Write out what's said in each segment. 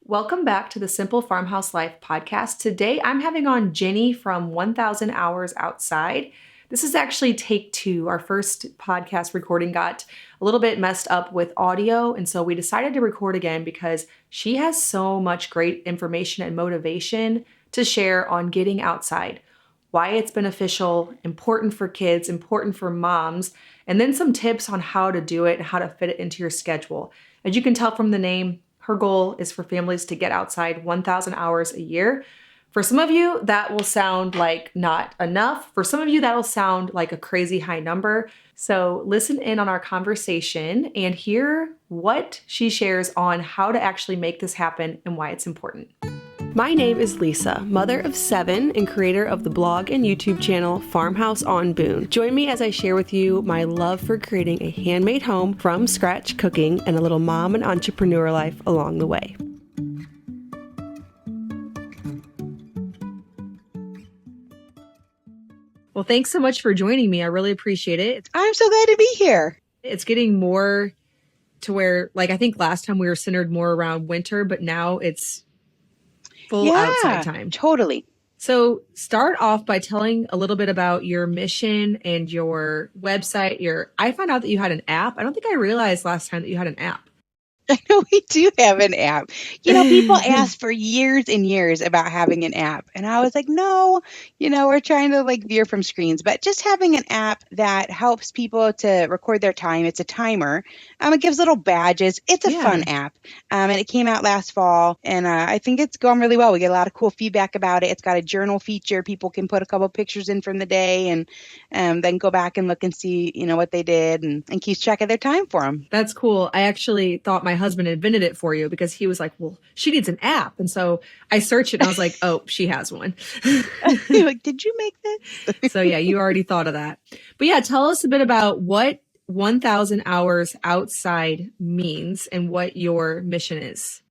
Welcome back to the Simple Farmhouse Life podcast. Today I'm having on Ginny from 1000 Hours Outside. This is actually take two. Our first podcast recording got a little bit messed up with audio, and so we decided to record again because she has so much great information and motivation to share on getting outside, why it's beneficial, important for kids, important for moms, and then some tips on how to do it and how to fit it into your schedule. As you can tell from the name, her goal is for families to get outside 1,000 hours a year. For some of you, that will sound like not enough. For some of you, that will sound like a crazy high number. So listen in on our conversation and hear what she shares on how to actually make this happen and why it's important. My name is Lisa, mother of 7 and creator of the blog and YouTube channel Farmhouse on Boone. Join me as I share with you my love for creating a handmade home from scratch cooking and a little mom and entrepreneur life along the way. Well, thanks so much for joining me. I really appreciate it. I'm so glad to be here. It's getting more to where, I think last time we were centered more around winter, but now it's full outside time. Totally. So start off by telling a little bit about your mission and your website. I found out that you had an app. I don't think I realized last time that you had an app. I know we do have an app. People ask for years and years about having an app. And I was like, no, we're trying to veer from screens. But just having an app that helps people to record their time. It's a timer. It gives little badges. It's a fun app. And it came out last fall. And I think it's going really well. We get a lot of cool feedback about it. It's got a journal feature. People can put a couple pictures in from the day and then go back and look and see, what they did and keep track of their time for them. That's cool. I actually thought my husband invented it for you because he was like, well, she needs an app. And so I searched it and I was like, oh, she has one. You're like, did you make this? So yeah, you already thought of that. But yeah, tell us a bit about what 1,000 hours outside means and what your mission is.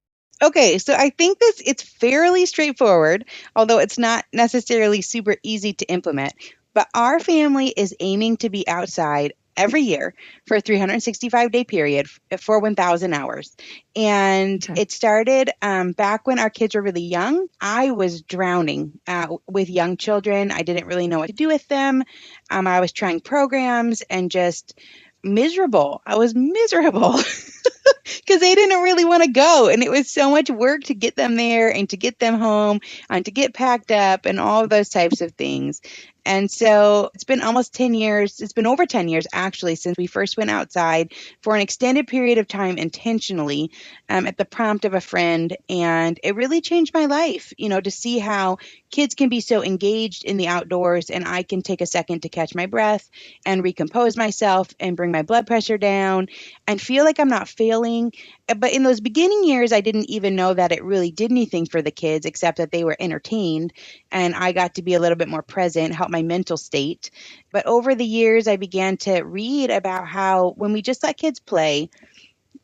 Okay, so I think it's fairly straightforward, although it's not necessarily super easy to implement. But our family is aiming to be outside every year for a 365-day period for 1,000 hours. And It started back when our kids were really young. I was drowning with young children. I didn't really know what to do with them. I was trying programs and just miserable. I was miserable because they didn't really want to go. And it was so much work to get them there and to get them home and to get packed up and all of those types of things. And so it's been almost 10 years. It's been over 10 years, actually, since we first went outside for an extended period of time intentionally at the prompt of a friend. And it really changed my life, to see how kids can be so engaged in the outdoors and I can take a second to catch my breath and recompose myself and bring my blood pressure down and feel like I'm not failing. But in those beginning years, I didn't even know that it really did anything for the kids, except that they were entertained and I got to be a little bit more present, help my mental state. But over the years, I began to read about how when we just let kids play,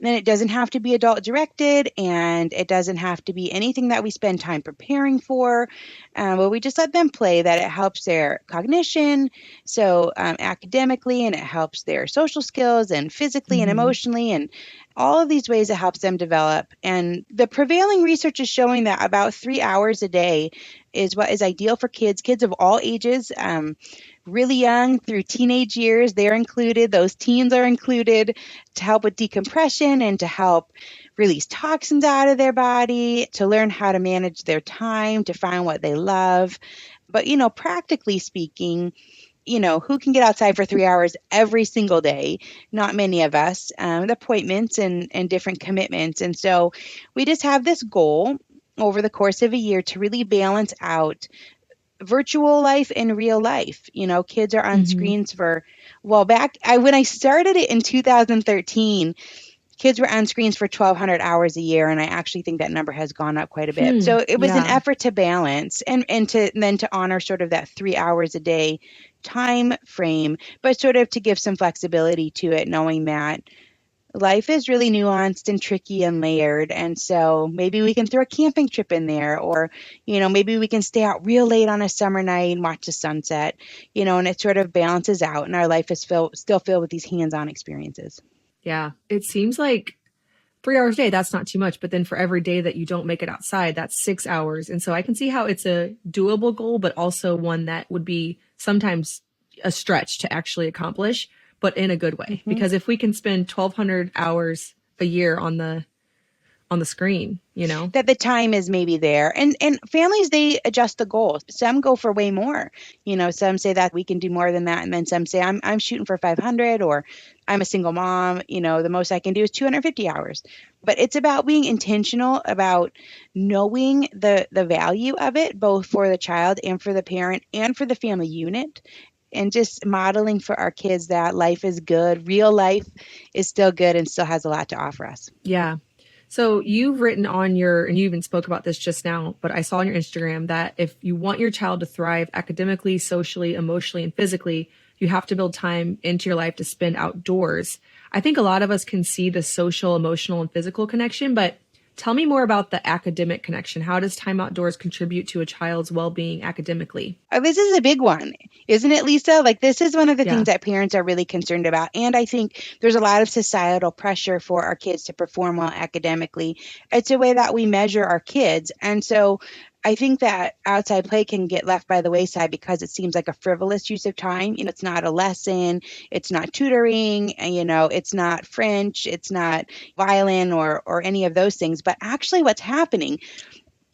then it doesn't have to be adult directed and it doesn't have to be anything that we spend time preparing for. But we just let them play, that it helps their cognition, so academically, and it helps their social skills and physically and emotionally and all of these ways it helps them develop. And the prevailing research is showing that about 3 hours a day is what is ideal for kids of all ages, really young through teenage years. They're included. Those teens are included to help with decompression and to help release toxins out of their body, to learn how to manage their time, to find what they love. But, practically speaking, who can get outside for 3 hours every single day? Not many of us, appointments and different commitments. And so we just have this goal over the course of a year to really balance out virtual life and real life. Kids are on screens for, when I started it in 2013, kids were on screens for 1,200 hours a year. And I actually think that number has gone up quite a bit. So it was an effort to balance and to honor sort of that 3 hours a day time frame, but sort of to give some flexibility to it, knowing that life is really nuanced and tricky and layered. And so maybe we can throw a camping trip in there, or, maybe we can stay out real late on a summer night and watch the sunset, and it sort of balances out and our life is still filled with these hands-on experiences. Yeah. It seems like 3 hours a day, that's not too much. But then for every day that you don't make it outside, that's 6 hours. And so I can see how it's a doable goal, but also one that would be sometimes a stretch to actually accomplish, but in a good way. Mm-hmm. Because if we can spend 1,200 hours a year on the screen, That the time is maybe there. And families, they adjust the goals. Some go for way more. Some say that we can do more than that, and then some say I'm shooting for 500, or I'm a single mom, the most I can do is 250 hours. But it's about being intentional about knowing the value of it, both for the child and for the parent and for the family unit. And just modeling for our kids that life is good. Real life is still good and still has a lot to offer us. Yeah. So you've written on and you even spoke about this just now, but I saw on your Instagram that if you want your child to thrive academically, socially, emotionally, and physically, you have to build time into your life to spend outdoors. I think a lot of us can see the social, emotional, and physical connection, but tell me more about the academic connection. How does time outdoors contribute to a child's well-being academically? This is a big one, isn't it, Lisa? Like, this is one of the Yeah. things that parents are really concerned about. And I think there's a lot of societal pressure for our kids to perform well academically. It's a way that we measure our kids. And so I think that outside play can get left by the wayside because it seems like a frivolous use of time. It's not a lesson, it's not tutoring, and, it's not French, it's not violin or any of those things. But actually, what's happening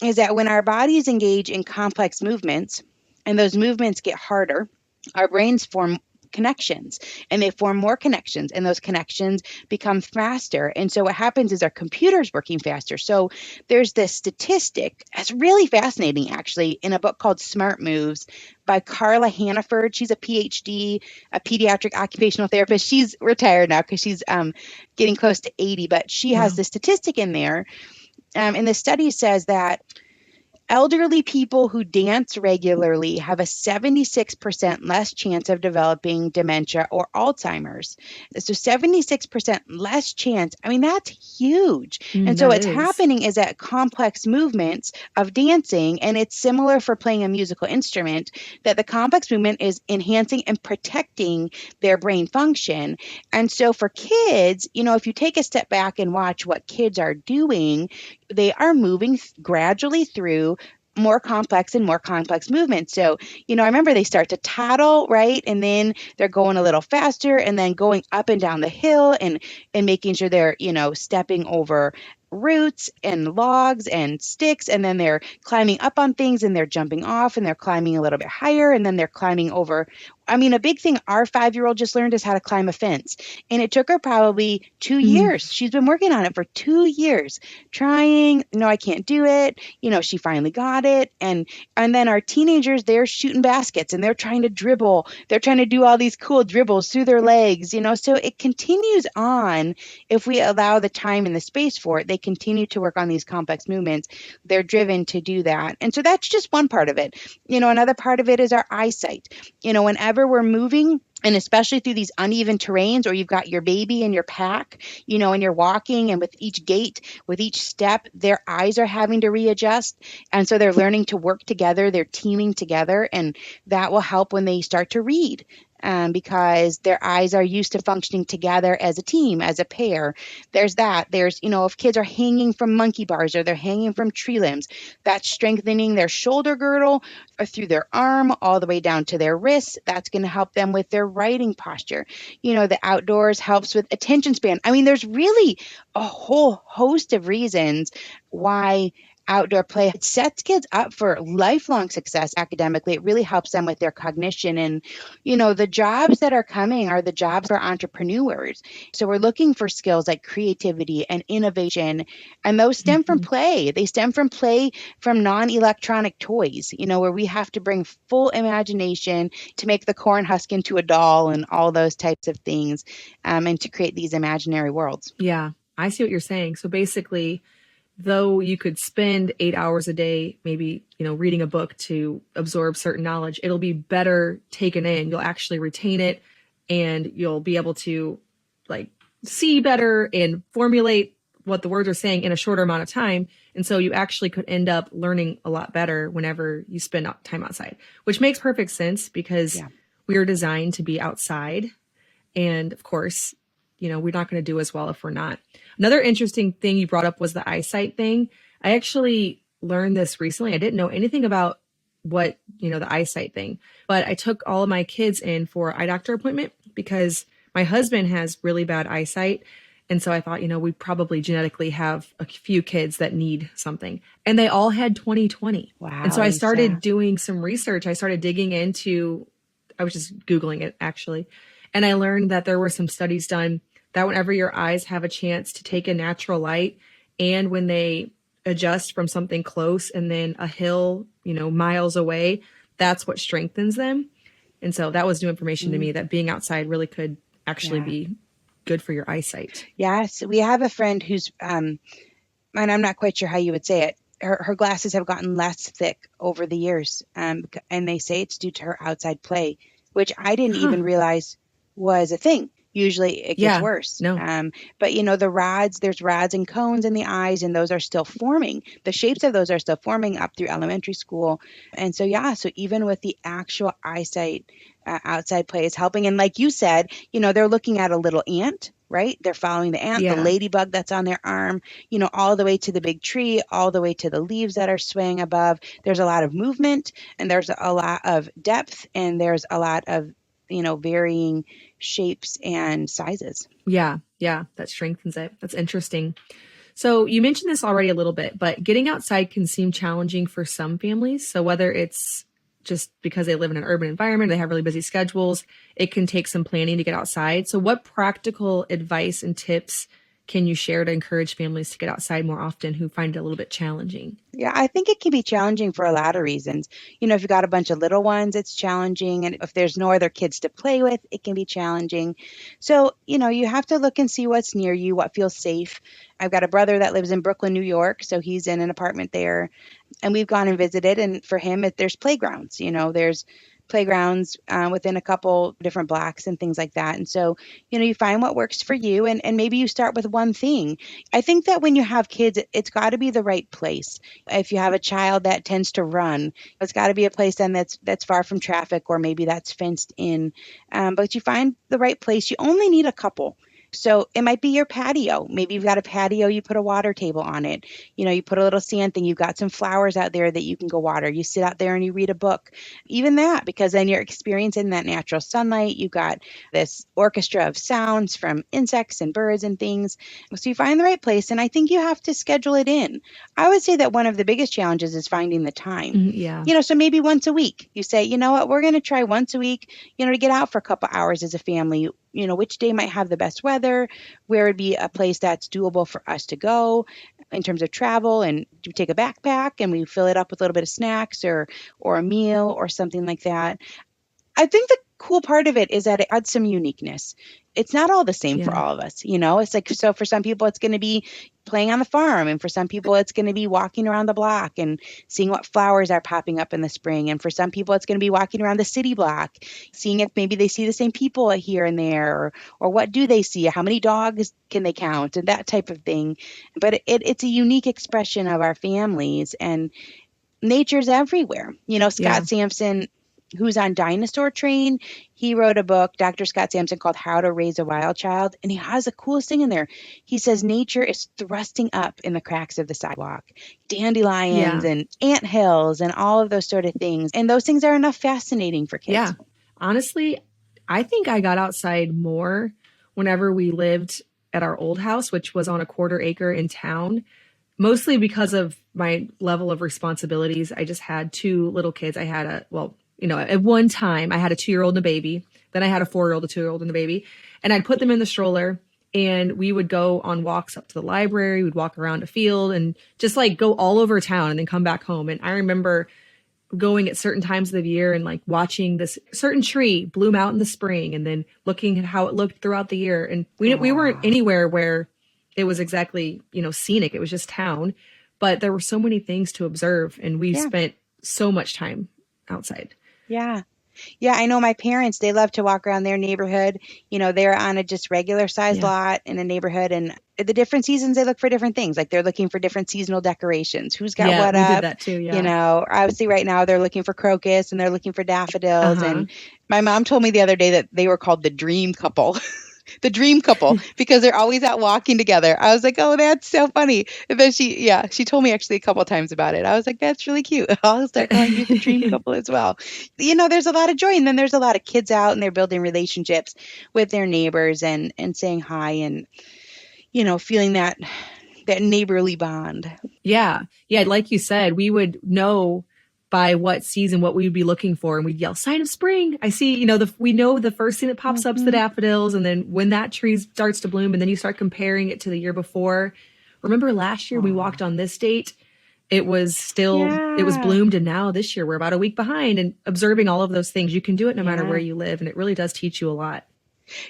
is that when our bodies engage in complex movements and those movements get harder, our brains form connections, and they form more connections, and those connections become faster. And so what happens is our computer's working faster. So there's this statistic that's really fascinating, actually, in a book called Smart Moves by Carla Hannaford. She's a PhD, a pediatric occupational therapist. She's retired now because she's getting close to 80, but she has this statistic in there. And the study says that elderly people who dance regularly have a 76% less chance of developing dementia or Alzheimer's. So 76% less chance. I mean, that's huge. And so what's happening is that complex movements of dancing, and it's similar for playing a musical instrument, that the complex movement is enhancing and protecting their brain function. And so for kids, if you take a step back and watch what kids are doing, they are moving gradually through more complex and more complex movements. So, I remember they start to toddle, right? And then they're going a little faster and then going up and down the hill and making sure they're, stepping over roots and logs and sticks, and then they're climbing up on things and they're jumping off and they're climbing a little bit higher and then they're climbing over. I mean, a big thing our 5-year-old just learned is how to climb a fence, and it took her probably 2 years. She's been working on it for 2 years, trying. No, I can't do it. She finally got it, and then our teenagers, they're shooting baskets and they're trying to dribble. They're trying to do all these cool dribbles through their legs. So it continues on if we allow the time and the space for it. They continue to work on these complex movements. They're driven to do that. And so that's just one part of it. Another part of it is our eyesight. Whenever we're moving, and especially through these uneven terrains, or you've got your baby in your pack, and you're walking, and with each gait, with each step, their eyes are having to readjust. And so they're learning to work together, they're teaming together, and that will help when they start to read. Because their eyes are used to functioning together as a team, as a pair. There's that. There's, if kids are hanging from monkey bars or they're hanging from tree limbs, that's strengthening their shoulder girdle or through their arm all the way down to their wrists. That's going to help them with their writing posture. The outdoors helps with attention span. I mean, there's really a whole host of reasons why outdoor play sets kids up for lifelong success academically. It really helps them with their cognition. And, the jobs that are coming are the jobs for entrepreneurs. So we're looking for skills like creativity and innovation. And those stem from play. They stem from play from non-electronic toys, where we have to bring full imagination to make the corn husk into a doll and all those types of things, and to create these imaginary worlds. Yeah, I see what you're saying. So basically, though you could spend 8 hours a day, maybe, reading a book to absorb certain knowledge, it'll be better taken in. You'll actually retain it, and you'll be able to see better and formulate what the words are saying in a shorter amount of time. And so you actually could end up learning a lot better whenever you spend time outside, which makes perfect sense because we are designed to be outside. And of course, we're not going to do as well if we're not. Another interesting thing you brought up was the eyesight thing. I actually learned this recently. I didn't know anything about what, the eyesight thing, but I took all of my kids in for an eye doctor appointment because my husband has really bad eyesight. And so I thought, we probably genetically have a few kids that need something. And they all had 20/20. Wow, And so I started Lisa. doing some research. I started digging into, I was just Googling it actually. And I learned that there were some studies done that whenever your eyes have a chance to take a natural light and when they adjust from something close and then a hill, miles away, that's what strengthens them. And so that was new information to me that being outside really could actually be good for your eyesight. Yes. We have a friend who's, and I'm not quite sure how you would say it. Her glasses have gotten less thick over the years. And they say it's due to her outside play, which I didn't even realize was a thing. Usually it gets worse. No. But there's rods and cones in the eyes, and those are still forming. The shapes of those are still forming up through elementary school. And so, so even with the actual eyesight, outside play is helping. And like you said, they're looking at a little ant, right? They're following the ant, the ladybug that's on their arm, all the way to the big tree, all the way to the leaves that are swaying above. There's a lot of movement, and there's a lot of depth, and there's a lot of varying shapes and sizes. Yeah, that strengthens it. That's interesting. So you mentioned this already a little bit, but getting outside can seem challenging for some families. So whether it's just because they live in an urban environment, they have really busy schedules, it can take some planning to get outside. So what practical advice and tips can you share to encourage families to get outside more often who find it a little bit challenging? Yeah, I think it can be challenging for a lot of reasons. If you've got a bunch of little ones, it's challenging. And if there's no other kids to play with, it can be challenging. So, you have to look and see what's near you, what feels safe. I've got a brother that lives in Brooklyn, New York, so he's in an apartment there. And we've gone and visited. And for him, there's playgrounds. There's playgrounds within a couple different blocks and things like that. And so, you find what works for you, and maybe you start with one thing. I think that when you have kids, it's got to be the right place. If you have a child that tends to run, it's got to be a place then that's far from traffic, or maybe that's fenced in. But you find the right place. You only need a couple. So it might be your patio. Maybe you've got a patio, you put a water table on it. You put a little sand thing. You've got some flowers out there that you can go water. You sit out there and you read a book. Even that, because then you're experiencing that natural sunlight. You've got this orchestra of sounds from insects and birds and things. So you find the right place, and I think you have to schedule it in. I would say that one of the biggest challenges is finding the time. So maybe once a week, you say, you know what, we're going to try once a week, to get out for a couple hours as a family. Which day might have the best weather, where would be a place that's doable for us to go in terms of travel, and do we take a backpack and we fill it up with a little bit of snacks or a meal or something like that. I think the cool part of it is that it adds some uniqueness. It's not all the same for all of us. It's like, so for some people, it's going to be playing on the farm. And for some people, it's going to be walking around the block and seeing what flowers are popping up in the spring. And for some people, it's going to be walking around the city block, seeing if maybe they see the same people here and there, or what do they see? How many dogs can they count? And that type of thing. But it's a unique expression of our families, and nature's everywhere. Scott Sampson, who's on Dinosaur Train, he wrote a book, Dr. Scott Sampson, called How to Raise a Wild Child. And he has the coolest thing in there. He says nature is thrusting up in the cracks of the sidewalk, dandelions and anthills and all of those sort of things. And those things are enough fascinating for kids. Yeah. Honestly, I think I got outside more whenever we lived at our old house, which was on a 1/4 acre in town, mostly because of my level of responsibilities. I just had 2 little kids. I had at one time I had a 2-year-old and a baby. Then I had a 4-year-old, a 2-year-old and a baby. And I'd put them in the stroller, and we would go on walks up to the library. We'd walk around a field and just like go all over town and then come back home. And I remember going at certain times of the year and like watching this certain tree bloom out in the spring and then looking at how it looked throughout the year. And we weren't anywhere where it was exactly, scenic. It was just town, but there were so many things to observe, and we spent so much time outside. Yeah. Yeah, I know my parents, they love to walk around their neighborhood. They're on a just regular sized lot in a neighborhood, and the different seasons, they look for different things. Like they're looking for different seasonal decorations. Who's got what we up? did that too, Obviously right now they're looking for crocus and they're looking for daffodils. And my mom told me the other day that they were called the dream couple. the dream couple because they're always out walking together. I was like, oh, that's so funny. And then she told me actually a couple times about it. I was like, that's really cute. I'll start calling you the dream couple as well. There's a lot of joy, and then there's a lot of kids out and they're building relationships with their neighbors and saying hi and feeling that neighborly bond. Yeah. Yeah. Like you said, we would know by what season what we would be looking for, and we'd yell, sign of spring. I see, we know the first thing that pops up is the daffodils. And then when that tree starts to bloom, and then you start comparing it to the year before. Remember last year we walked on this date, it was still, it was bloomed. And now this year we're about a week behind, and observing all of those things. You can do it no matter where you live. And it really does teach you a lot.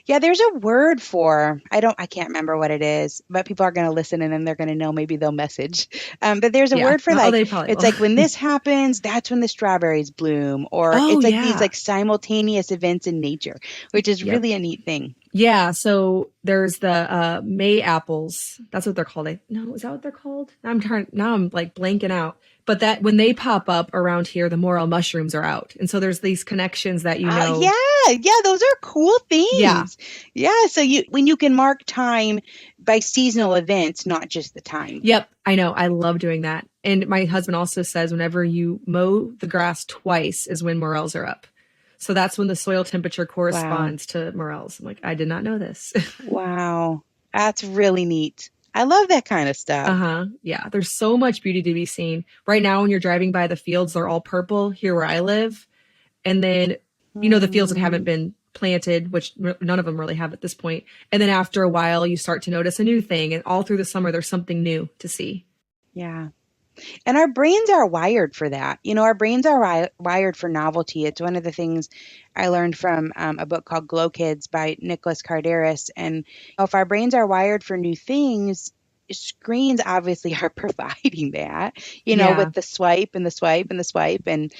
Yeah, there's a word for, I can't remember what it is, but people are going to listen and then they're going to know, maybe they'll message. But there's a word for they probably it's will. like when this happens, that's when the strawberries bloom, or it's like these like simultaneous events in nature, which is really a neat thing. Yeah. So there's the May apples. That's what they're called. No, is that what they're called? Now I'm like blanking out. But that when they pop up around here, the morel mushrooms are out. And so there's these connections that Yeah, those are cool things. Yeah, so when you can mark time by seasonal events, not just the time. Yep, I know. I love doing that. And my husband also says whenever you mow the grass twice is when morels are up. So that's when the soil temperature corresponds to morels. I'm like, I did not know this. Wow, that's really neat. I love that kind of stuff. Yeah, there's so much beauty to be seen. Right now, when you're driving by the fields, they're all purple here where I live. And then, the fields that haven't been planted, which none of them really have at this point. And then after a while, you start to notice a new thing. And all through the summer, there's something new to see. Yeah. And our brains are wired for that. Our brains are wired for novelty. It's one of the things I learned from a book called Glow Kids by Nicholas Cardaris. And if our brains are wired for new things, screens obviously are providing that, with the swipe and the swipe and the swipe. And,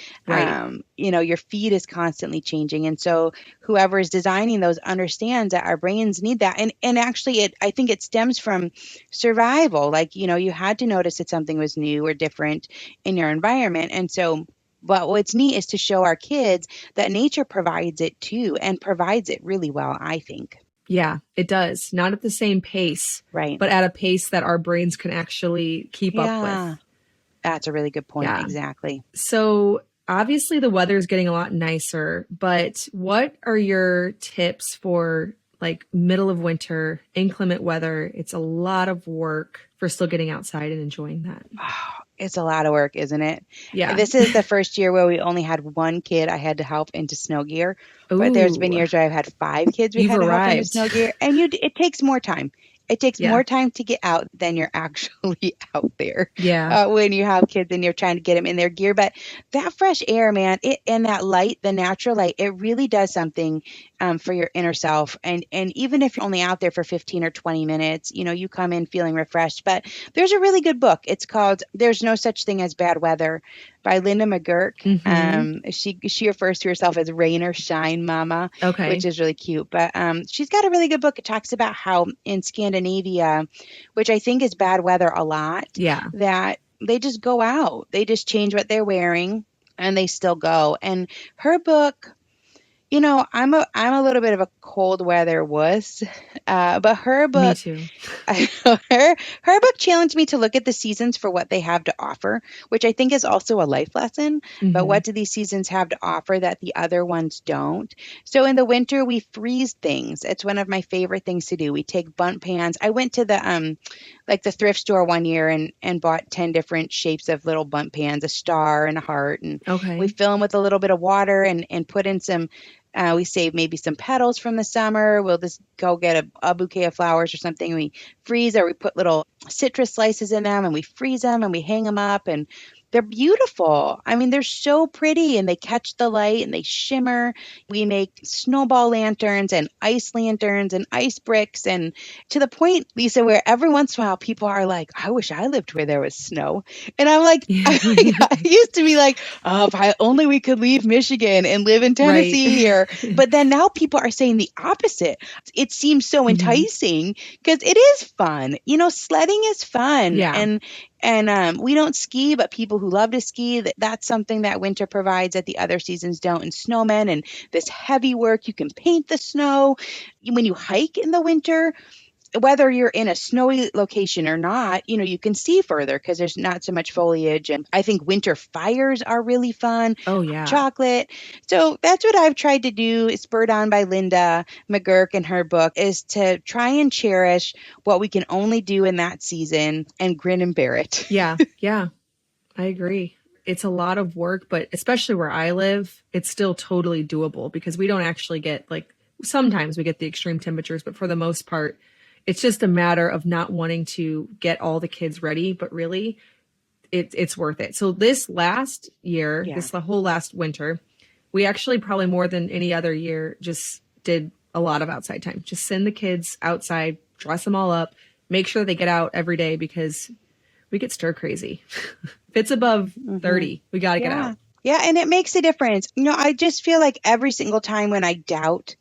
your feed is constantly changing. And so whoever is designing those understands that our brains need that. And actually, I think it stems from survival. Like, you had to notice that something was new or different in your environment. And so, but what's neat is to show our kids that nature provides it too, and provides it really well, I think. Yeah, it does. Not at the same pace, right? But at a pace that our brains can actually keep up with. That's a really good point. Yeah. Exactly. So obviously the weather is getting a lot nicer, but what are your tips for like middle of winter, inclement weather? It's a lot of work for still getting outside and enjoying that. It's a lot of work, isn't it? Yeah. This is the first year where we only had one kid I had to help into snow gear. But there's been years where I've had 5 kids we had to help into snow gear. And it takes more time. It takes more time to get out than you're actually out there. Yeah. When you have kids and you're trying to get them in their gear. But that fresh air, man, and that light, the natural light, it really does something for your inner self. And even if you're only out there for 15 or 20 minutes, you come in feeling refreshed. But there's a really good book. It's called There's No Such Thing as Bad Weather by Linda McGurk. She refers to herself as rain or shine mama, which is really cute. But she's got a really good book. It talks about how in Scandinavia, which I think is bad weather a lot, that they just go out. They just change what they're wearing and they still go. And her book, I'm a little bit of a cold weather wuss, but her book, me too. her book challenged me to look at the seasons for what they have to offer, which I think is also a life lesson. But what do these seasons have to offer that the other ones don't? So in the winter, we freeze things. It's one of my favorite things to do. We take bundt pans. I went to the the thrift store one year and bought 10 different shapes of little bundt pans, a star and a heart, and we fill them with a little bit of water and put in some. We save maybe some petals from the summer. We'll just go get a bouquet of flowers or something. We freeze, or we put little citrus slices in them and we freeze them and we hang them up, and they're beautiful. I mean, they're so pretty and they catch the light and they shimmer. We make snowball lanterns and ice bricks, and to the point, Lisa, where every once in a while people are like, I wish I lived where there was snow. And I'm like, I used to be like, oh, if only we could leave Michigan and live in Tennessee. But then now people are saying the opposite. It seems so enticing because it is fun. Sledding is fun. And we don't ski, but people who love to ski, that's something that winter provides that the other seasons don't. And snowmen and this heavy work, you can paint the snow. When you hike in the winter, whether you're in a snowy location or not, you can see further because there's not so much foliage. And I think winter fires are really fun. Oh, Hot yeah. chocolate. So that's what I've tried to do, spurred on by Linda McGurk in her book, is to try and cherish what we can only do in that season and grin and bear it. Yeah. Yeah. I agree. It's a lot of work, but especially where I live, it's still totally doable because we don't actually get sometimes we get the extreme temperatures, but for the most part, it's just a matter of not wanting to get all the kids ready, but really it's worth it. So this last year, the whole last winter, we actually probably more than any other year just did a lot of outside time. Just send the kids outside, dress them all up, make sure they get out every day because we get stir crazy. If it's above 30, we got to get out. Yeah, and it makes a difference. I just feel like every single time when I doubt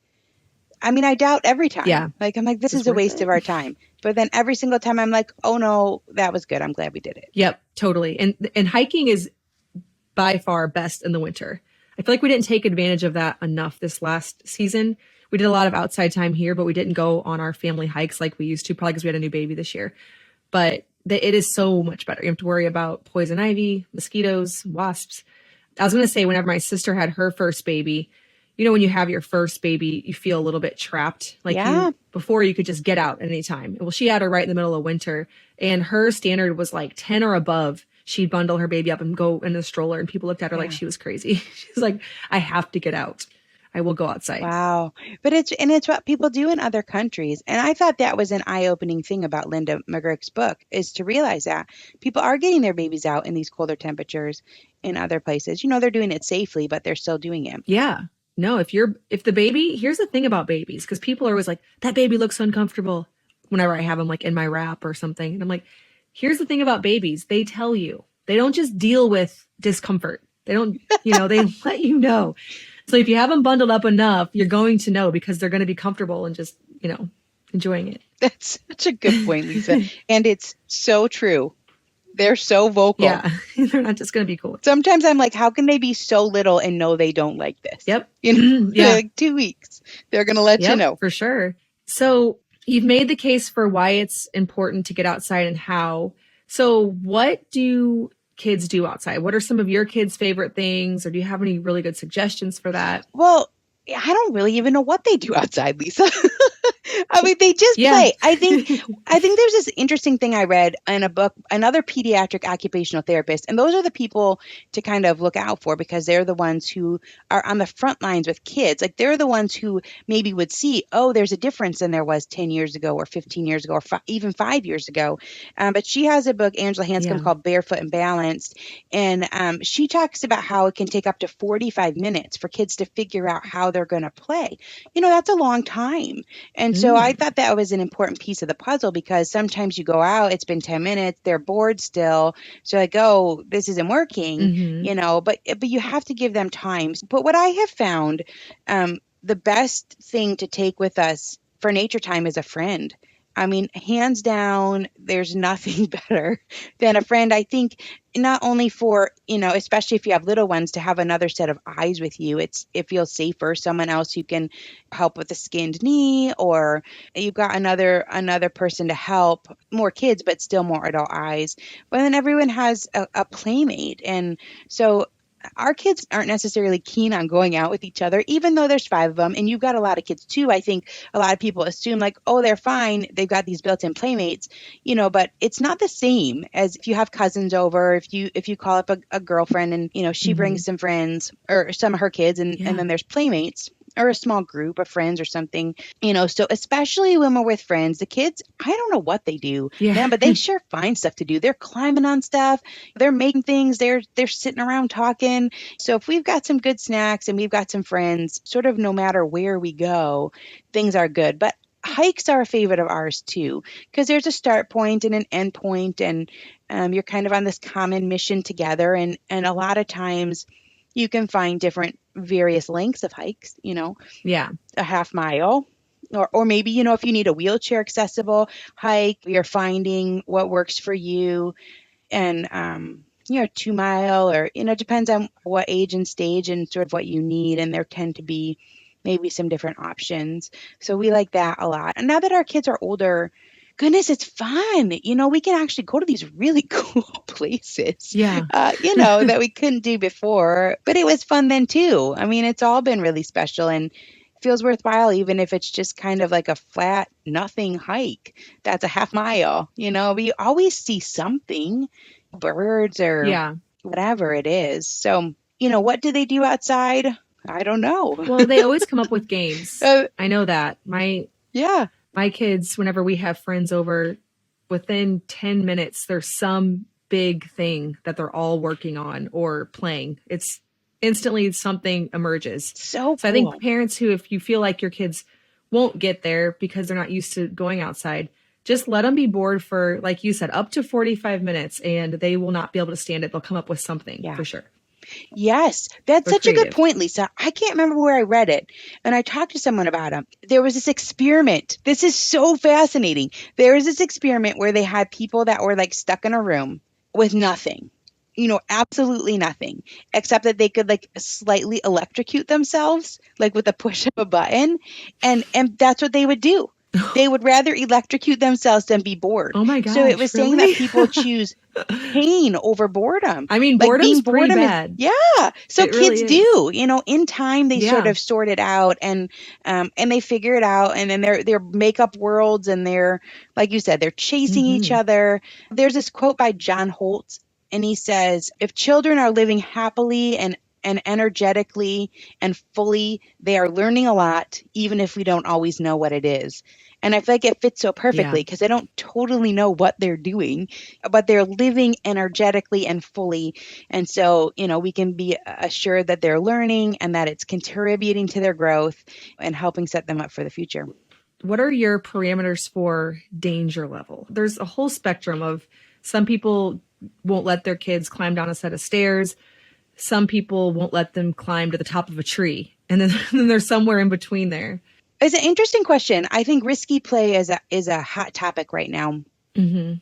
every time. Yeah. I'm like, this is a waste of our time. But then every single time I'm like, oh no, that was good. I'm glad we did it. Yep, totally. And hiking is by far best in the winter. I feel like we didn't take advantage of that enough this last season. We did a lot of outside time here, but we didn't go on our family hikes like we used to, probably because we had a new baby this year. But it is so much better. You have to worry about poison ivy, mosquitoes, wasps. I was going to say, whenever my sister had her first baby, when you have your first baby, you feel a little bit trapped. Before you could just get out at any time. Well, she had her right in the middle of winter, and her standard was like 10 or above. She'd bundle her baby up and go in the stroller, and people looked at her like she was crazy. She's like, I have to get out. I will go outside. Wow. But it's what people do in other countries. And I thought that was an eye-opening thing about Linda McGurk's book, is to realize that people are getting their babies out in these colder temperatures in other places. They're doing it safely, but they're still doing it. Yeah. No, if the baby, here's the thing about babies, because people are always like, that baby looks uncomfortable whenever I have them in my wrap or something. And I'm like, here's the thing about babies. They tell you, they don't just deal with discomfort. They don't, they let you know. So if you have them bundled up enough, you're going to know because they're going to be comfortable and just, enjoying it. That's such a good point, Lisa. And it's so true. They're so vocal. Yeah. They're not just going to be cool. Sometimes I'm like, how can they be so little and know they don't like this? Yep. Yeah. 2 weeks. They're going to let you know. For sure. So you've made the case for why it's important to get outside and how. So what do kids do outside? What are some of your kids' favorite things? Or do you have any really good suggestions for that? Well, I don't really even know what they do outside, Lisa. They just play. I think there's this interesting thing I read in a book, another pediatric occupational therapist, and those are the people to kind of look out for because they're the ones who are on the front lines with kids. They're the ones who maybe would see, oh, there's a difference than there was 10 years ago or 15 years ago or even 5 years ago. But she has a book, Angela Hanscom, called Barefoot and Balanced. And she talks about how it can take up to 45 minutes for kids to figure out how they're going to play. That's a long time. And so I thought that was an important piece of the puzzle because sometimes you go out, it's been 10 minutes, they're bored still. So I go, this isn't working, but you have to give them time. But what I have found, the best thing to take with us for nature time is a friend. Hands down, there's nothing better than a friend. I think not only for, especially if you have little ones, to have another set of eyes with you. It feels safer. Someone else who can help with a skinned knee, or you've got another person to help. More kids, but still more adult eyes. But then everyone has a playmate. And so our kids aren't necessarily keen on going out with each other, even though there's 5 of them. And you've got a lot of kids too. I think a lot of people assume oh, they're fine. They've got these built-in playmates, but it's not the same as if you have cousins over, if you call up a girlfriend and, she brings some friends or some of her kids and then there's playmates. Or a small group of friends or something, so especially when we're with friends, the kids, I don't know what they do, man, but they sure find stuff to do. They're climbing on stuff. They're making things. They're sitting around talking. So if we've got some good snacks and we've got some friends, sort of no matter where we go, things are good. But hikes are a favorite of ours too, because there's a start point and an end point, and you're kind of on this common mission together. And a lot of times you can find different various lengths of hikes, a half mile, or maybe, if you need a wheelchair accessible hike, you're finding what works for you. and 2 mile, or depends on what age and stage and sort of what you need, and there tend to be maybe some different options. So we like that a lot. And now that our kids are older, goodness, it's fun. We can actually go to these really cool places, Yeah. that we couldn't do before. But it was fun then too. I mean, it's all been really special and feels worthwhile, even if it's just kind of like a flat, nothing hike that's a half mile. But you always see something, birds or Yeah. whatever it is. So, what do they do outside? I don't know. Well, they always come up with games. Uh, I know that. My yeah. kids, whenever we have friends over, within 10 minutes, there's some big thing that they're all working on or playing. It's instantly something emerges. So So I cool. think parents who, if you feel like your kids won't get there because they're not used to going outside, just let them be bored for, like you said, up to 45 minutes, and they will not be able to stand it. They'll come up with something for sure. Yes, that's They're such a good creative. point, Lisa. I can't remember where I read it, and I talked to someone about it. There was this experiment. This is so fascinating. There was this experiment where they had people that were like stuck in a room with nothing, absolutely nothing, except that they could like slightly electrocute themselves, like with a push of a button, and that's what they would do. They would rather electrocute themselves than be bored. Oh my So it gosh, was saying that really? people choose pain over boredom. I mean, Like boredom's being pretty boredom is, bad. yeah. So It really kids is. do, in time they sort Yeah. of sort it out, and they figure it out, and then they're make up worlds, and they're, like you said, they're chasing each Hmm. other. There's this quote by John Holt, and he says, if children are living happily and energetically and fully, they are learning a lot, even if we don't always know what it is. And I feel like it fits so Yeah. perfectly because they don't totally know what they're doing, but they're living energetically and fully. And so, we can be assured that they're learning and that it's contributing to their growth and helping set them up for the future. What are your parameters for danger level? There's a whole spectrum of, some people won't let their kids climb down a set of stairs. Some people won't let them climb to the top of a tree. And then, then there's somewhere in between there. It's an interesting question. I think risky play is a hot topic right now. Hmm.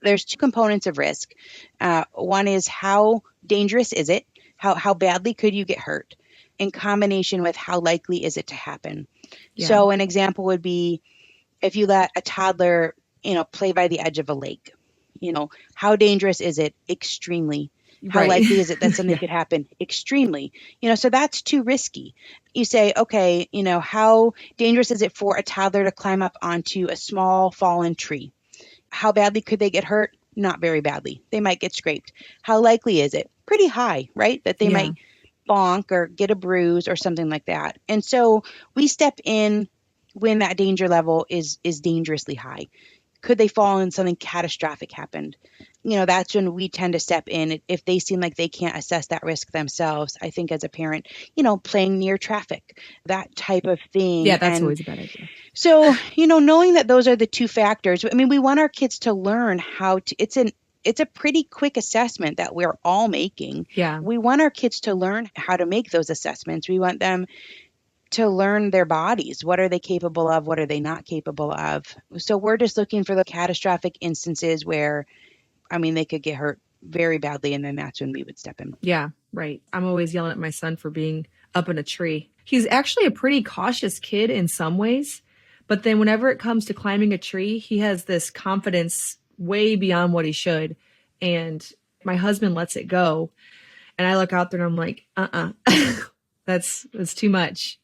There's two components of risk. One is, how dangerous is it? How badly could you get hurt? In combination with, how likely is it to happen? Yeah. So an example would be, if you let a toddler, play by the edge of a lake, how dangerous is it? Extremely. How Right. likely is it that something Yeah. could happen? Extremely. So that's too risky. You say, okay, how dangerous is it for a toddler to climb up onto a small fallen tree? How badly could they get hurt? Not very badly. They might get scraped. How likely is it? Pretty high, right? That they Yeah. might bonk or get a bruise or something like that. And so we step in when that danger level is dangerously high. Could they fall and something catastrophic happened? That's when we tend to step in if they seem like they can't assess that risk themselves. I think as a parent, playing near traffic, that type of thing. Yeah, that's And always a bad idea. so, knowing that those are the two factors, I mean, we want our kids to learn how to, it's a pretty quick assessment that we're all making. Yeah. We want our kids to learn how to make those assessments. We want them to learn their bodies. What are they capable of? What are they not capable of? So we're just looking for the catastrophic instances where, I mean, they could get hurt very badly, and then that's when we would step in. Yeah, right. I'm always yelling at my son for being up in a tree. He's actually a pretty cautious kid in some ways, but then whenever it comes to climbing a tree, he has this confidence way beyond what he should. And my husband lets it go. And I look out there and I'm like, that's too much.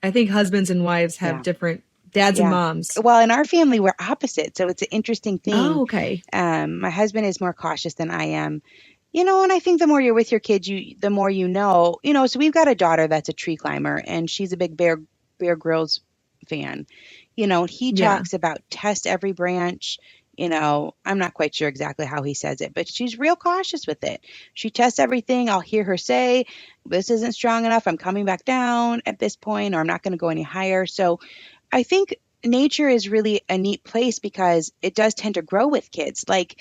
I think husbands and wives have Yeah. different dads and moms. Well, in our family, we're opposite. So it's an interesting thing. Oh, okay. My husband is more cautious than I am. And I think the more you're with your kids, the more you know. So we've got a daughter that's a tree climber, and she's a big Bear Grylls fan. He talks about test every branch. I'm not quite sure exactly how he says it, but she's real cautious with it. She tests everything. I'll hear her say, this isn't strong enough. I'm coming back down at this point, or I'm not going to go any higher. So I think nature is really a neat place because it does tend to grow with kids. Like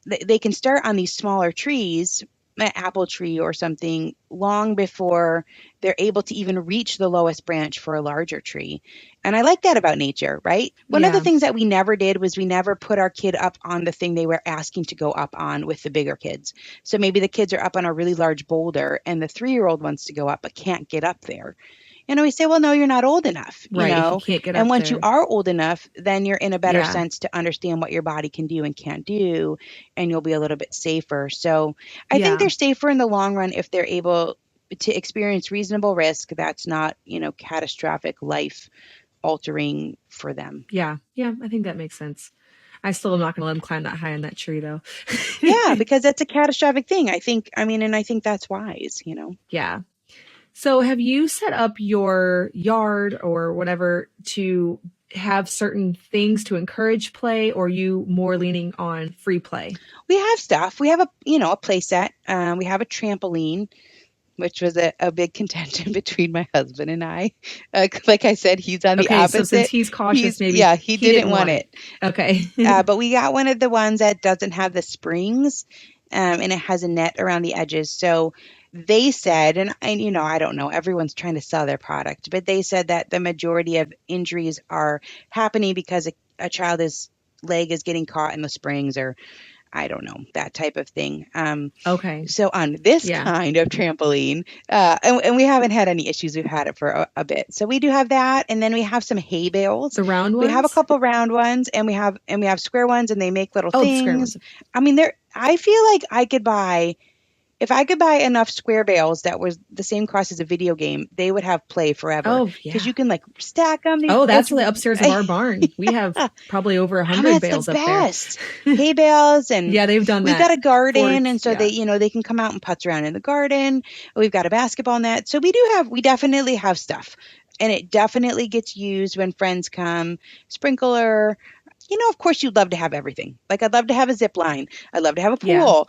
they can start on these smaller trees, an apple tree or something long before they're able to even reach the lowest branch for a larger tree. And I like that about nature, right? One of the Yeah. things that we never did was we never put our kid up on the thing they were asking to go up on with the bigger kids. So maybe the kids are up on a really large boulder and the 3-year-old wants to go up but can't get up there. And we say, well, no, you're not old enough, Right. If you can't get And up once you there. are old enough, then you're in a better Yeah. sense to understand what your body can do and can't do, and you'll be a little bit safer. So I think Yeah. they're safer in the long run if they're able to experience reasonable risk that's not, catastrophic life altering for them. Yeah. Yeah. I think that makes sense. I still am not going to let him climb that high in that tree, though. Yeah, because that's a catastrophic thing. And I think that's wise. Yeah. So, have you set up your yard or whatever to have certain things to encourage play, or are you more leaning on free play? We have stuff. We have a play set. We have a trampoline, which was a big contention between my husband and I. Like I said, he's on the Okay, so since opposite. he's cautious, maybe He he didn't didn't want want it. it. Okay. But we got one of the ones that doesn't have the springs, and it has a net around the edges. So they said, and I don't know, everyone's trying to sell their product, but they said that the majority of injuries are happening because a child's leg is getting caught in the springs, or I don't know, that type of thing. Okay. So on this Yeah. kind of trampoline, and we haven't had any issues. We've had it for a bit. So we do have that, and then we have some hay bales. The round We have a ones? couple round ones, and we have square ones, and they make little Oh, the square things. ones. I mean, I feel like I could buy if I could buy enough square bales that was the same cost as a video game, they would have play forever Oh, because yeah. you can like stack them. Oh, that's the upstairs of our barn. We have probably over a hundred That's the bales up there. best. Hay bales, and Yeah, they've done we've got that a garden, for, and so yeah. they can come out and putz around in the garden. We've got a basketball net. So we definitely have stuff. And it definitely gets used when friends come. Sprinkler. Of course you'd love to have everything. Like I'd love to have a zip line. I'd love to have a Yeah. pool,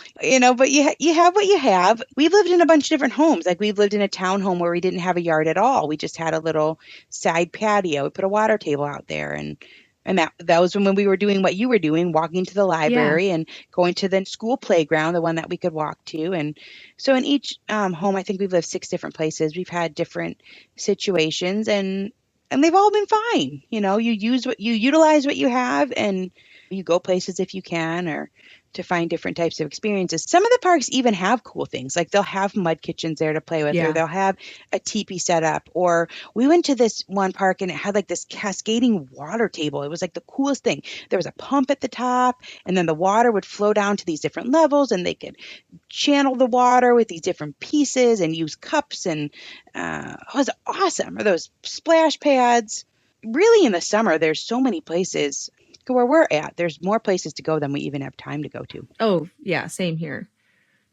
but you have what you have. We've lived in a bunch of different homes. Like we've lived in a townhome where we didn't have a yard at all. We just had a little side patio. We put a water table out there, and that was when we were doing what you were doing, walking to the Yeah. library and going to the school playground, the one that we could walk to. And so in each home, I think we've lived 6 different places. We've had different situations, and they've all been fine. You utilize what you have, and you go places if you can, or to find different types of experiences. Some of the parks even have cool things, like they'll have mud kitchens there to play with, or Yeah. they'll have a teepee set up. Or we went to this one park and it had like this cascading water table. It was like the coolest thing. There was a pump at the top, and then the water would flow down to these different levels, and they could channel the water with these different pieces and use cups, and it was awesome. Or those splash pads. Really, in the summer, there's so many places where we're at. There's more places to go than we even have time to go to. Oh, yeah, same here.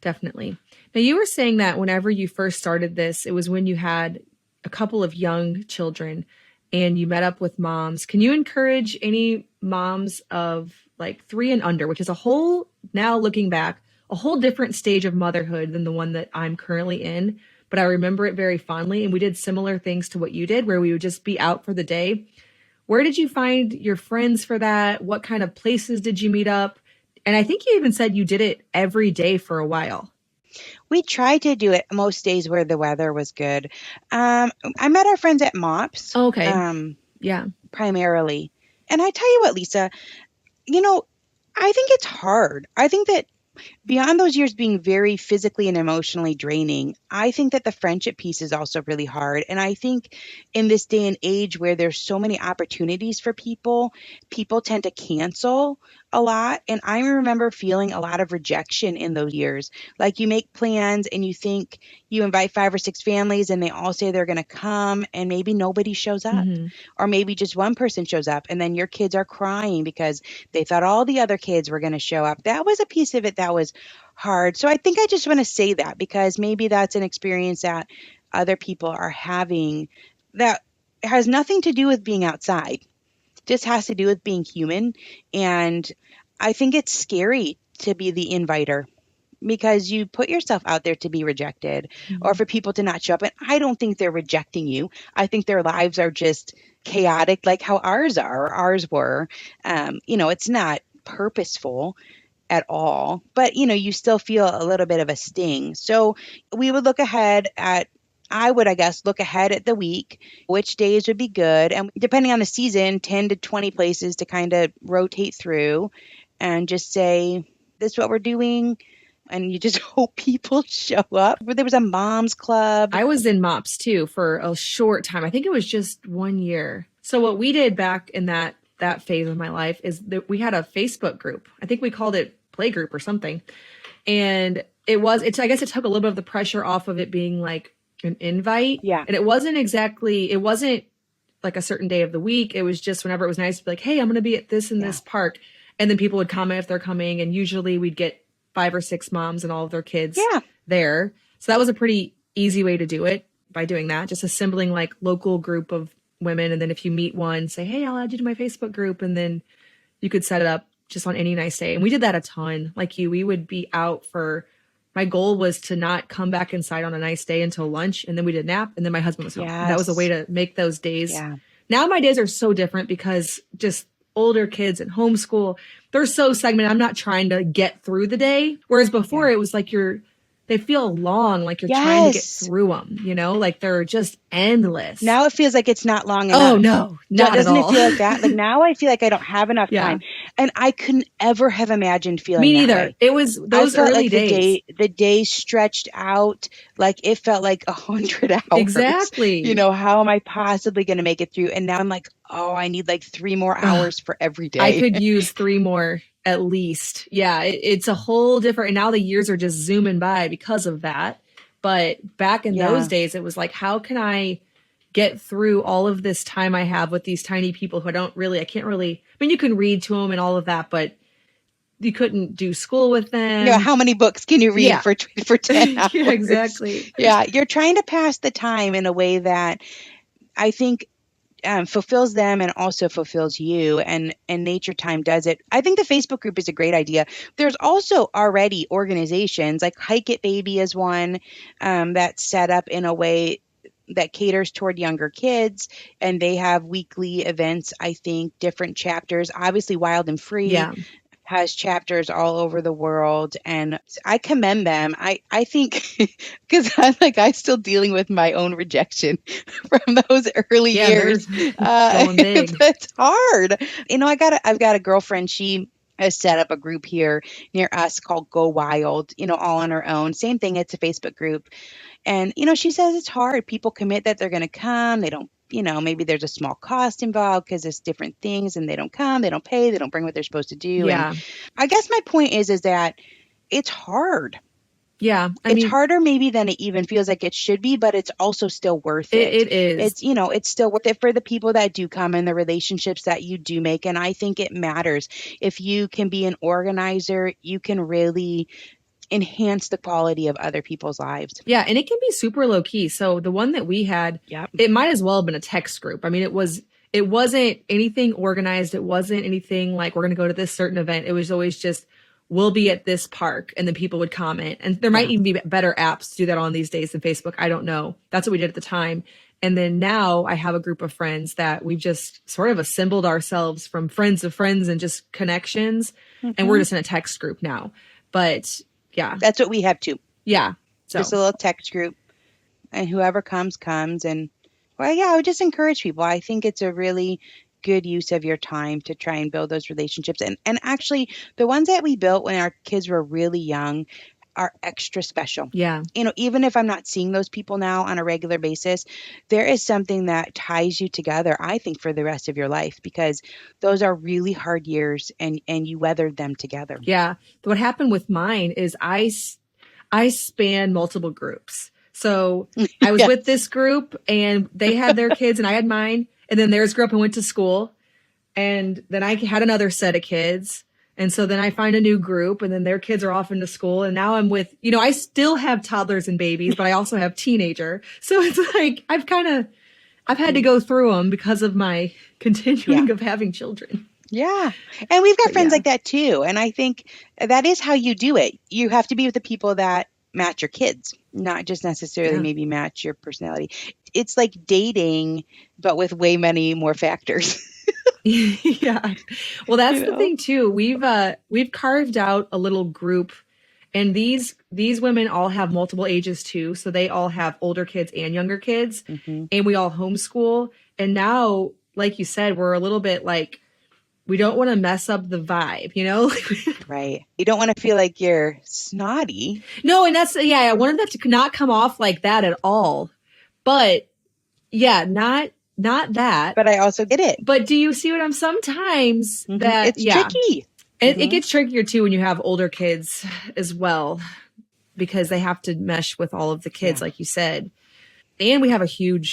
Definitely. Now, you were saying that whenever you first started this, it was when you had a couple of young children and you met up with moms. Can you encourage any moms of like 3 and under, which is now looking back, a whole different stage of motherhood than the one that I'm currently in? But I remember it very fondly. And we did similar things to what you did, where we would just be out for the day. Where did you find your friends for that? What kind of places did you meet up? And I think you even said you did it every day for a while. We tried to do it most days where the weather was good. I met our friends at MOPS, Oh, okay. Yeah. primarily. And I tell you what, Lisa, you know, I think it's hard. I think that beyond those years being very physically and emotionally draining, I think that the friendship piece is also really hard. And I think in this day and age where there's so many opportunities for people tend to cancel a lot. And I remember feeling a lot of rejection in those years. Like you make plans and you think you invite 5 or 6 families and they all say they're going to come, and maybe nobody shows up. Mm-hmm. Or maybe just one person shows up, and then your kids are crying because they thought all the other kids were going to show up. That was a piece of it that was hard. So I think I just want to say that because maybe that's an experience that other people are having that has nothing to do with being outside, just has to do with being human. And I think it's scary to be the inviter because you put yourself out there to be rejected or Mm-hmm. for people to not show up. And I don't think they're rejecting you. I think their lives are just chaotic, like how ours were. It's not purposeful. at all. But, you still feel a little bit of a sting. So we would look ahead at I would, I guess, look ahead at the week, which days would be good. And depending on the season, 10 to 20 places to kind of rotate through and just say, this is what we're doing. And you just hope people show up. There was a mom's club. I was in MOPS too for a short time. I think it was just 1 year. So what we did back in that phase of my life is that we had a Facebook group. I think we called it Playgroup or something. And I guess it took a little bit of the pressure off of it being like an invite. Yeah. And it wasn't like a certain day of the week. It was just whenever it was nice to be like, hey, I'm going to be at this and this park. And then people would comment if they're coming. And usually we'd get 5 or 6 moms and all of their kids there. So that was a pretty easy way to do it by doing that. Just assembling like local group of women. And then if you meet one, say, hey, I'll add you to my Facebook group. And then you could set it up just on any nice day. And we did that a ton. Like we would be out my goal was to not come back inside on a nice day until lunch. And then we did nap. And then my husband was home. Yes. That was a way to make those days. Yeah. Now my days are so different because just older kids and homeschool, they're so segmented. I'm not trying to get through the day. Whereas before it was like they feel long, like you're trying to get through them, like they're just endless. Now it feels like it's not long enough. Oh, no, not Doesn't at all. it feel like that? Like now I feel like I don't have enough time. And I couldn't ever have imagined feeling Me that neither. way. It was those early like days. The day stretched out, like it felt like 100 hours. Exactly. How am I possibly going to make it through? And now I'm like, oh, I need like 3 more hours for every day. I could use 3 more at least. Yeah, it's a whole different, and now the years are just zooming by because of that. But back in those days, it was like, how can I get through all of this time I have with these tiny people who I can't really, you can read to them and all of that, but you couldn't do school with them. How many books can you read for 10 hours? Yeah, exactly. Yeah, you're trying to pass the time in a way that I think fulfills them and also fulfills you, and Nature Time does it. I think the Facebook group is a great idea. There's also already organizations like Hike It Baby is one that's set up in a way that caters toward younger kids, and they have weekly events, I think, different chapters. Obviously, Wild and Free has chapters all over the world, and I commend them. I think because I'm still dealing with my own rejection from those early years. Going big. It's hard. I've got a girlfriend. She has set up a group here near us called Go Wild, all on her own. Same thing. It's a Facebook group. And, she says it's hard. People commit that they're going to come. They don't, maybe there's a small cost involved because it's different things, and they don't come, they don't pay, they don't bring what they're supposed to do. Yeah. And I guess my point is that it's hard. Yeah. It's harder maybe than it even feels like it should be, but it's also still worth it. It is. It's still worth it for the people that do come and the relationships that you do make. And I think it matters. If you can be an organizer, you can really enhance the quality of other people's lives. Yeah, and it can be super low key. So the one that we had, it might as well have been a text group. It wasn't anything organized. It wasn't anything like we're going to go to this certain event. It was always just, we'll be at this park, and then people would comment. And there might even be better apps to do that on these days than Facebook. I don't know. That's what we did at the time. And then now I have a group of friends that we've just sort of assembled ourselves from friends of friends and just connections. And we're just in a text group now. But yeah. That's what we have too. Yeah. So. Just a little text group, and whoever comes. And I would just encourage people. I think it's a really good use of your time to try and build those relationships. And actually the ones that we built when our kids were really young are extra special. Yeah. Even if I'm not seeing those people now on a regular basis, there is something that ties you together, I think, for the rest of your life, because those are really hard years, and you weathered them together. Yeah. What happened with mine is I span multiple groups. So I was with this group, and they had their kids, and I had mine, and then theirs grew up and went to school. And then I had another set of kids. And so then I find a new group, and then their kids are off into school. And now I'm with, I still have toddlers and babies, but I also have teenager. So it's like, I've had to go through them because of my continuing of having children. Yeah. And we've got friends like that too. And I think that is how you do it. You have to be with the people that match your kids, not just necessarily maybe match your personality. It's like dating, but with way many more factors. Yeah. Well, that's You the know? thing too. We've carved out a little group, and these women all have multiple ages too. So they all have older kids and younger kids, Hmm. and we all homeschool. And now, like you said, we're a little bit like we don't want to mess up the vibe, you know? Right. You don't want to feel like you're snotty, No, and that's yeah, I wanted that to not come off like that at all. But yeah, not that. but I also get it. But do you see what I'm sometimes that It's yeah. tricky. It Hmm. gets trickier too when you have older kids as well, because they have to mesh with all of the kids, Yeah. like you said. And we have a Yeah.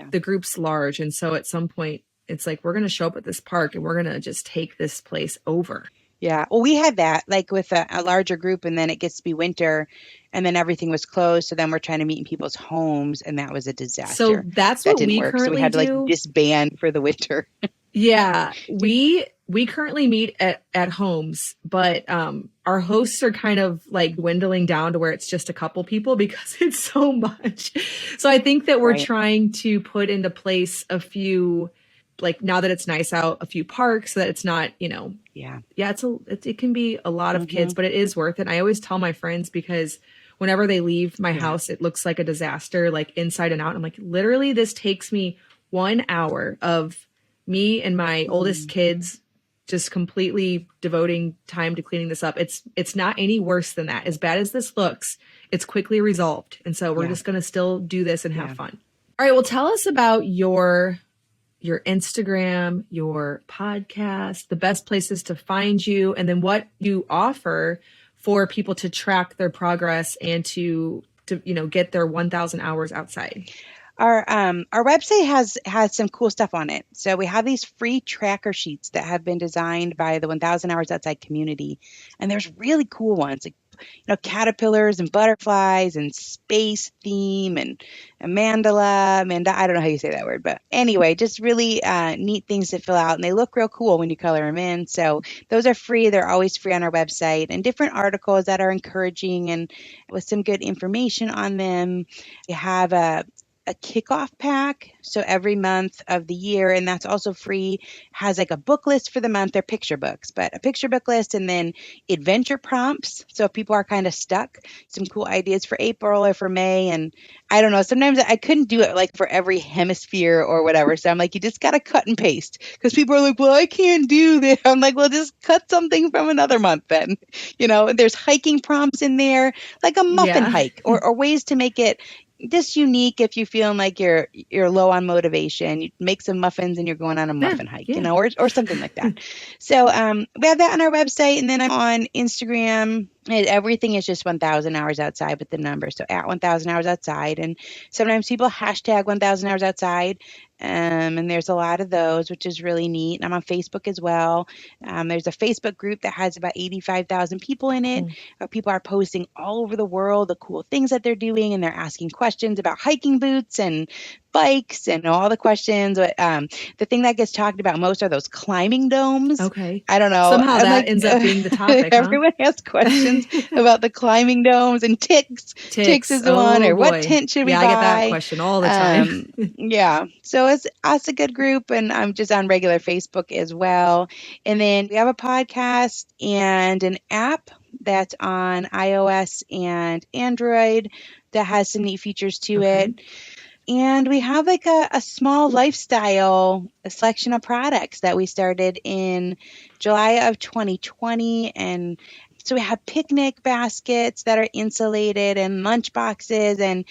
the group's large. And so at some point, it's like, we're going to show up at this park and we're going to just take this place over. Yeah. Well, we had that like with a larger group, and then it gets to be winter, and then everything was closed. So then we're trying to meet in people's homes, and that was a So disaster. that's That what didn't we work. So we currently had to like do. disband for the winter. Yeah, we currently meet at homes, but our hosts are kind of like dwindling down to where it's just a couple people because it's so much. So I think that we're Right. trying to put into place a few, like now that it's nice out, a few parks so that it's not, Yeah. yeah, it can be a lot of Hmm. kids, but it is worth it. And I always tell my friends because whenever they leave my Yeah. house, it looks like a disaster, like inside and out. I'm like, literally, this takes me 1 hour of me and my oldest Mm. kids just completely devoting time to cleaning this up. It's not any worse than that. As bad as this looks, it's quickly resolved. And so we're Yeah. just going to still do this and have Yeah. fun. All right, well, tell us about your Instagram, your podcast, the best places to find you, and then what you offer for people to track their progress and to get their 1,000 hours outside. Our website has some cool stuff on it. So we have these free tracker sheets that have been designed by the 1000 Hours Outside community, and there's really cool ones like caterpillars and butterflies and space theme and I don't know how you say that word, but anyway, just really neat things to fill out, and they look real cool when you color them in. So those are free. They're always free on our website, and different articles that are encouraging and with some good information on them. We have a kickoff pack. So every month of the year, and that's also free, has like a book list for the month. They're picture books, but a picture book list, and then adventure prompts. So if people are kind of stuck, some cool ideas for April or for May. And I don't know, sometimes I couldn't do it like for every hemisphere or whatever. So I'm like, you just got to cut and paste because people are like, well, I can't do this. I'm like, well, just cut something from another month then. There's hiking prompts in there, like a muffin Yeah. hike or ways to make it just unique. If you're feeling like you're low on motivation, you make some muffins and you're going on a Yeah. muffin hike, Yeah. or something like that. So we have that on our website, and then I'm on Instagram. And everything is just 1000 hours outside with the number. So at 1000 hours outside, and sometimes people hashtag 1000 hours outside. And there's a lot of those, which is really neat. And I'm on Facebook as well. There's a Facebook group that has about 85,000 people in it. Cool. People are posting all over the world the cool things that they're doing, and they're asking questions about hiking boots and bikes and all the questions. But the thing that gets talked about most are those climbing domes. Okay. I don't know. Somehow I'm that like, ends up being the topic, huh? everyone has questions about the climbing domes and ticks. Ticks Ticks. is the one, Oh or what boy. tent should we Yeah, I get that buy? question all the time. Yeah. So it's a good group, and I'm just on regular Facebook as well. And then we have a podcast and an app that's on iOS and Android that has some neat features to Okay. it. And we have like a small lifestyle, a selection of products that we started in July of 2020. And so we have picnic baskets that are insulated and lunch boxes. And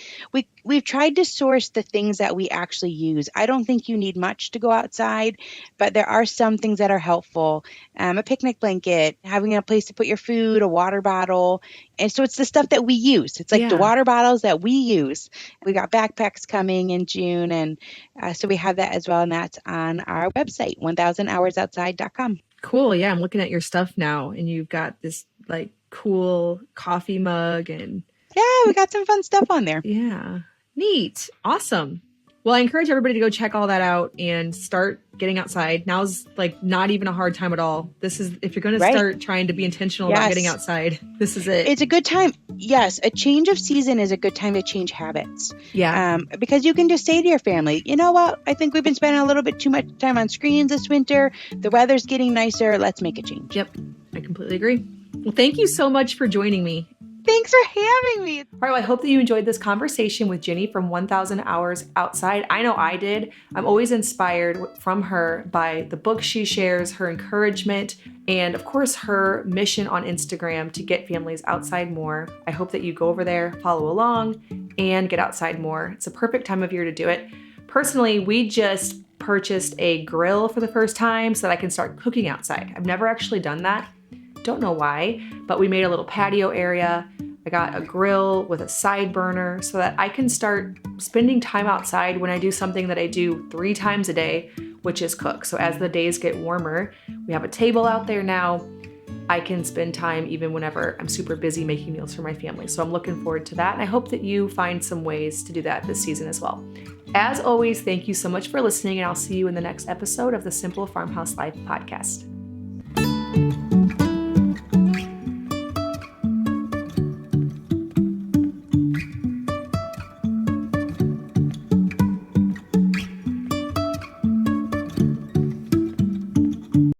we've tried to source the things that we actually use. I don't think you need much to go outside, but there are some things that are helpful. A picnic blanket, having a place to put your food, a water bottle. And so it's the stuff that we use. It's like the Yeah. water bottles that we use. We got backpacks coming in June, and so we have that as well, and that's on our website, 1000hoursoutside.com. Cool. Yeah, I'm looking at your stuff now, and you've got this like cool coffee mug and Yeah, we got some fun stuff on there. yeah. Neat. Awesome. Well, I encourage everybody to go check all that out and start getting outside. Now's like not even a hard time at all. This is, if you're going to Right. start trying to be intentional about getting outside, this is it. It's a good time. Yes, a change of season is a good time to change habits. Yeah. Because you can just say to your family, you know what? I think we've been spending a little bit too much time on screens this winter. The weather's getting nicer. Let's make a change. Yep. I completely agree. Well, thank you so much for joining me. Thanks for having me. All right, well, I hope that you enjoyed this conversation with Ginny from 1,000 Hours Outside. I know I did. I'm always inspired from her by the books she shares, her encouragement, and of course, her mission on Instagram to get families outside more. I hope that you go over there, follow along, and get outside more. It's a perfect time of year to do it. Personally, we just purchased a grill for the first time so that I can start cooking outside. I've never actually done that. Don't know why, but we made a little patio area. I got a grill with a side burner so that I can start spending time outside when I do something that I do 3 times a day, which is cook. So as the days get warmer, we have a table out there now. I can spend time even whenever I'm super busy making meals for my family. So I'm looking forward to that. And I hope that you find some ways to do that this season as well. As always, thank you so much for listening, and I'll see you in the next episode of the Simple Farmhouse Life podcast.